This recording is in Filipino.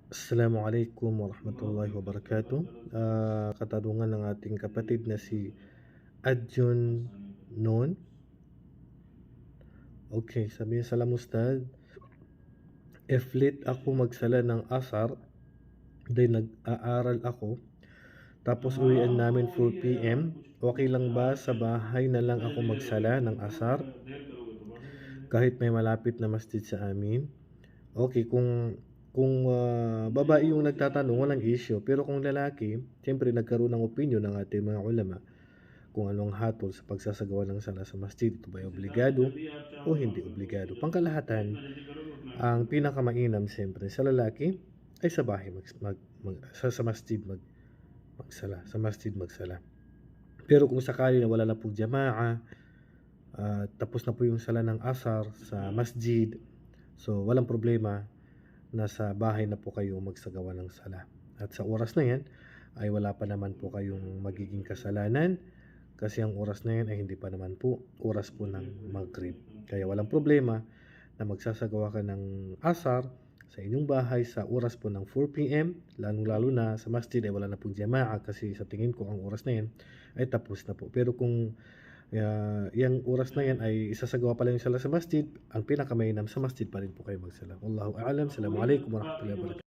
Assalamualaikum warahmatullahi wabarakatuh. Katanungan ng ating kapatid na si Adjun noon. Okay, sabi niya, salam Ustad. If late ako magsala ng asar, then nag-aaral ako, tapos uwian namin 4 p.m., okay lang ba sa bahay na lang ako magsala ng asar? Kahit may malapit na masjid sa amin? Okay, kung babae yung nagtatanong, walang issue. Pero kung lalaki, siyempre nagkaroon ng opinion ng ating mga ulama kung anong hatol sa pagsasagawa ng sala sa masjid. Ito ba ay obligado o hindi obligado? Pangkalahatan, ang pinakamainam siyempre sa lalaki ay sa bahay sa masjid magsala, sa masjid magsala. Pero kung sakali na wala na pong jamaa, tapos na po yung sala ng asar sa masjid, so walang problema, nasa bahay na po kayo magsagawa ng sala. At sa oras na yan ay wala pa naman po kayong magiging kasalanan kasi ang oras na yan ay hindi pa naman po oras po ng Maghrib. Kaya walang problema na magsasagawa ka ng asar sa inyong bahay sa oras po ng 4 p.m. Lalong-lalo na sa masjid ay wala na pong jamaa kasi sa tingin ko ang oras na yan ay tapos na po. Pero kung yung oras na yan ay isasagawa pa lang yung sala sa masjid, ang pinakamainam sa masjid pa rin po kayo magsala. Wallahu a'lam. Assalamualaikum warahmatullahi wabarakatuh.